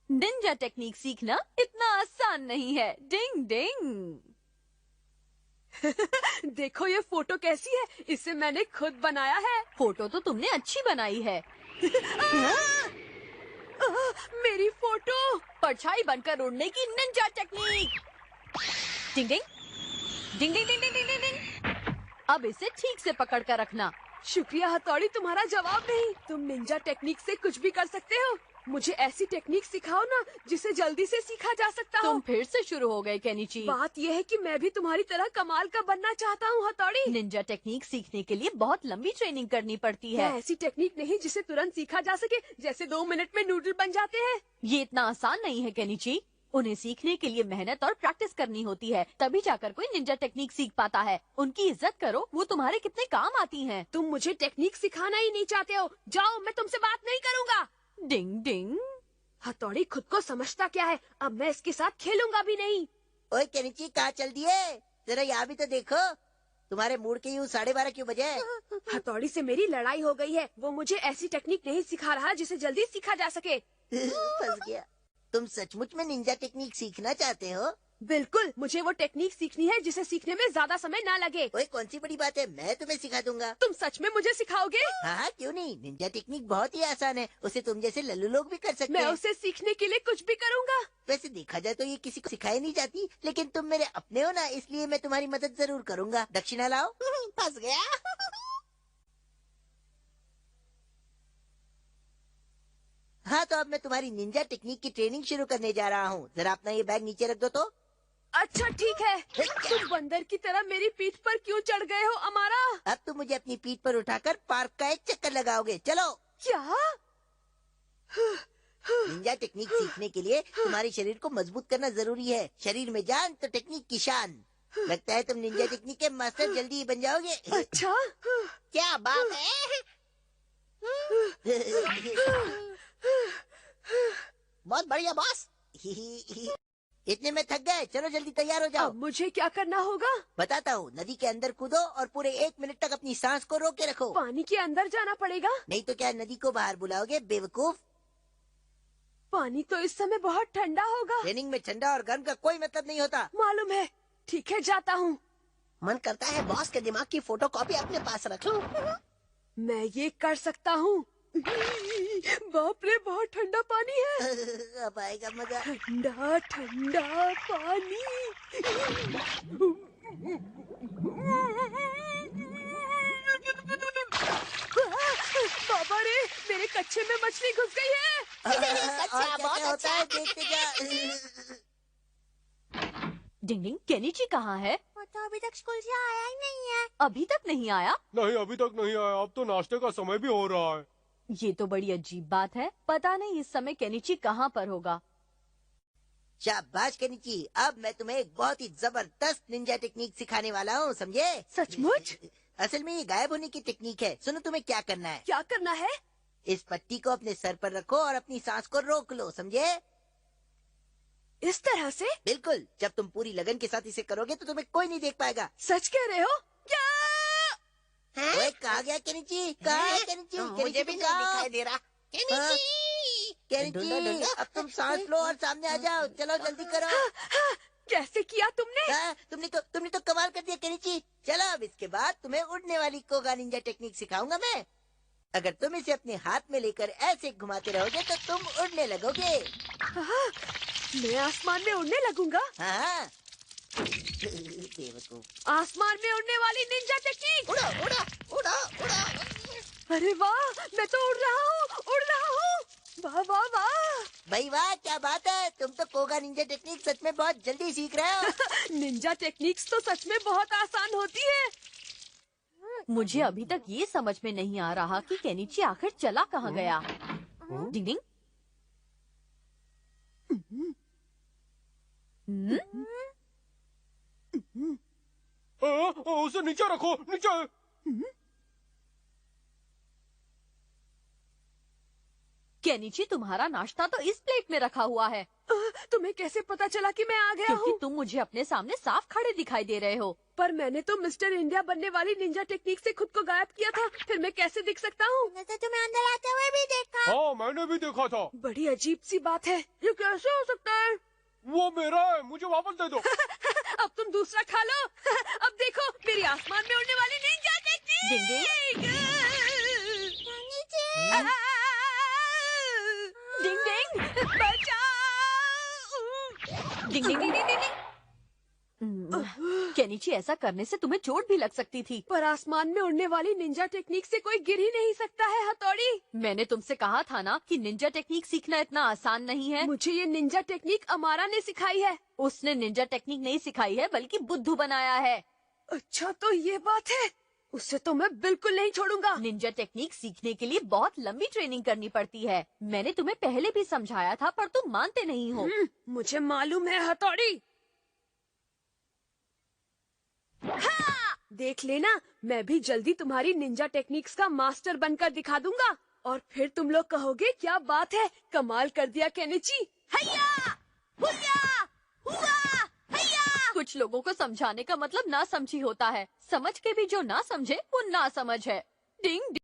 Ninja technique सीखना इतना आसान नहीं है। डिंग डिंग। देखो ये फोटो कैसी है, इसे मैंने खुद बनाया है। फोटो तो तुमने अच्छी बनाई है। मेरी फोटो। परछाई बनकर उड़ने की निंजा टेक्निक। डिंग डिंग डिंग डिंग डिंग डिंग डिंग डिंग। अब इसे ठीक से पकड़ कर रखना। शुक्रिया हथौड़ी, तुम्हारा जवाब नहीं। तुम निंजा टेक्निक से कुछ भी कर सकते हो। मुझे ऐसी टेक्निक सिखाओ ना जिसे जल्दी से सीखा जा सकता हो। तुम फिर से शुरू हो गए केनिची। बात यह है कि मैं भी तुम्हारी तरह कमाल का बनना चाहता हूँ हथौड़ी। निंजा टेक्निक सीखने के लिए बहुत लंबी ट्रेनिंग करनी पड़ती है। ऐसी टेक्निक नहीं जिसे तुरंत सीखा जा सके, जैसे 2 मिनट में नूडल बन जाते हैं। ये इतना आसान नहीं है केनिची। उन्हें सीखने के लिए मेहनत और प्रैक्टिस करनी होती है, तभी जाकर कोई निंजा टेक्निक सीख पाता है। उनकी इज्जत करो, वो तुम्हारे कितने काम आती हैं। तुम मुझे टेक्निक सिखाना ही नहीं चाहते हो। जाओ, मैं तुमसे बात नहीं करूँगा। डिंग डिंग। हथौड़ी खुद को समझता क्या है, अब मैं इसके साथ खेलूंगा भी नहीं। ओए केनिची, कहाँ चल दिए? जरा यहाँ भी तो देखो। तुम्हारे मूड के यूं 12:30 क्यों बजे? हथौड़ी से मेरी लड़ाई हो गई है। वो मुझे ऐसी टेक्निक नहीं सिखा रहा जिसे जल्दी सीखा जा सके। फंस गया। तुम सचमुच में निंजा टेक्निक सीखना चाहते हो? बिल्कुल, मुझे वो टेक्निक सीखनी है जिसे सीखने में ज्यादा समय ना लगे। ओए कौन सी बड़ी बात है, मैं तुम्हें सिखा दूंगा। तुम सच में मुझे सिखाओगे? हाँ, क्यों नहीं। निंजा टेक्निक बहुत ही आसान है, उसे तुम जैसे लल्लू लोग भी कर सकते मैं हैं। उसे सीखने के लिए कुछ भी करूँगा। वैसे देखा जाए तो ये किसी को सिखाई नहीं जाती, लेकिन तुम मेरे अपने हो ना, इसलिए मैं तुम्हारी मदद जरूर करूंगा। दक्षिणा लाओ। फंस गया। हाँ, तो अब मैं तुम्हारी निंजा टेक्निक की ट्रेनिंग शुरू करने जा रहा हूँ। जरा अपना ये बैग नीचे रख दो तो। अच्छा ठीक है। तुम बंदर की तरह मेरी पीठ पर क्यों चढ़ गए हो अमारा? अब तुम मुझे अपनी पीठ पर उठाकर पार्क का एक चक्कर लगाओगे। चलो। क्या? निंजा टेक्निक सीखने के लिए तुम्हारे शरीर को मजबूत करना जरूरी है। शरीर में जान तो टेक्निक की शान। लगता है तुम निंजा टेक्निक के मास्टर जल्दी ही बन जाओगे। अच्छा। क्या बात है? बहुत बढ़िया बॉस। इतने में थक गए, चलो जल्दी तैयार हो जाओ। अब मुझे क्या करना होगा? बताता हूँ। नदी के अंदर कूदो और पूरे 1 मिनट तक अपनी सांस को रोके रखो। पानी के अंदर जाना पड़ेगा? नहीं तो क्या नदी को बाहर बुलाओगे बेवकूफ? पानी तो इस समय बहुत ठंडा होगा। ट्रेनिंग में ठंडा और गर्म का कोई मतलब नहीं होता। मालूम है। ठीक है, जाता हूँ। मन करता है बॉस के दिमाग की फोटोकॉपी अपने पास रख लूं। मैं ये कर सकता हूँ। बाप रे, बहुत ठंडा पानी है। अब आएगा मजा। ठंडा ठंडा पानी। बाबा रे, मेरे कच्चे में मछली घुस गई है। और क्या होता है देखते जा। डिंग डिंग। केनिची कहाँ है? वो तो अभी तक स्कूल से आया ही नहीं है। अभी तक नहीं आया? नहीं, अभी तक नहीं आया। अब तो नाश्ते का समय भी हो रहा है। ये तो बड़ी अजीब बात है। पता नहीं इस समय केनिची कहाँ पर होगा। शाबाश केनिची, अब मैं तुम्हें एक बहुत ही जबरदस्त निंजा टेक्निक सिखाने वाला हूँ, समझे? सचमुच? असल में ये गायब होने की टेक्निक है। सुनो, तुम्हें क्या करना है। क्या करना है? इस पट्टी को अपने सर पर रखो और अपनी सांस को रोक लो, समझे? इस तरह से? बिल्कुल। जब तुम पूरी लगन के साथ इसे करोगे तो तुम्हें कोई नहीं देख पाएगा। सच कह रहे हो? क्या? ओए, कहाँ गया केनिची? कहाँ है केनिची? मुझे भी नहीं दिखाई दे रहा। केनिची, अब तुम सांस लो और सामने आ जाओ। चलो जल्दी करो। कैसे किया तुमने? तुमने तो कमाल कर दिया केनिची। चलो, अब इसके बाद तुम्हें उड़ने वाली कोगा निंजा टेक्निक सिखाऊंगा मैं। अगर तुम इसे अपने हाथ में लेकर ऐसे घुमाते रहोगे तो तुम उड़ने लगोगे। मैं आसमान में उड़ने लगूंगा। हाँ। बेवकूफ। आसमान में उड़ने वाली निंजा टेक्निक। उड़ो उड़ो उड़ो उड़ो। अरे वाह, मैं तो उड़ रहा हूँ, उड़ रहा हूँ। वाह वाह वाह। भाई वाह, क्या बात है। तुम तो कोगा निंजा टेक्निक सच में बहुत जल्दी सीख रहे हो। निंजा टेक्निक्स तो सच में बहुत आसान होती है। मुझे अभी तक ये समझ में नहीं आ रहा कि केनिची आखिर चला कहाँ गया। डिंग डिंग। उसे नीचे रखो, नीचे। केनिची, तुम्हारा नाश्ता तो इस प्लेट में रखा हुआ है। तुम्हें कैसे पता चला कि मैं आ गया क्योंकि हूँ? तुम मुझे अपने सामने साफ खड़े दिखाई दे रहे हो। पर मैंने तो मिस्टर इंडिया बनने वाली निंजा टेक्निक से खुद को गायब किया था, फिर मैं कैसे दिख सकता हूँ? तो तुम्हें अंदर आते हुए भी देखा। हाँ मैंने भी देखा था। बड़ी अजीब सी बात है, ये कैसे हो सकता है? वो मेरा है, मुझे वापस दे दो। अब तुम दूसरा खा लो। अब देखो मेरी आसमान में उड़ने वाली निंजा टेक्निक। डिंग डिंग बचाओ! डिंग डिंग डिंग डिंग डिंग। केनिची, ऐसा करने से तुम्हें चोट भी लग सकती थी। पर आसमान में उड़ने वाली निंजा टेक्निक से कोई गिर ही नहीं सकता है हथौड़ी। मैंने तुमसे कहा था ना कि निंजा टेक्निक सीखना इतना आसान नहीं है। मुझे ये निंजा टेक्निक अमारा ने सिखाई है। उसने निंजा टेक्निक नहीं सिखाई है बल्कि बुद्धू बनाया है। अच्छा तो ये बात है, उसे तो मैं बिल्कुल नहीं छोड़ूंगा। निंजा टेक्निक सीखने के लिए बहुत लंबी ट्रेनिंग करनी पड़ती है। मैंने तुम्हें पहले भी समझाया था पर तुम मानते नहीं हो। मुझे मालूम है हथौड़ी। हाँ! देख लेना, मैं भी जल्दी तुम्हारी निंजा टेक्निक्स का मास्टर बनकर दिखा दूंगा और फिर तुम लोग कहोगे क्या बात है, कमाल कर दिया केनिची। हैया! हुया! हुआ! हैया! कुछ लोगों को समझाने का मतलब ना समझी होता है। समझ के भी जो ना समझे वो ना समझ है। डिंग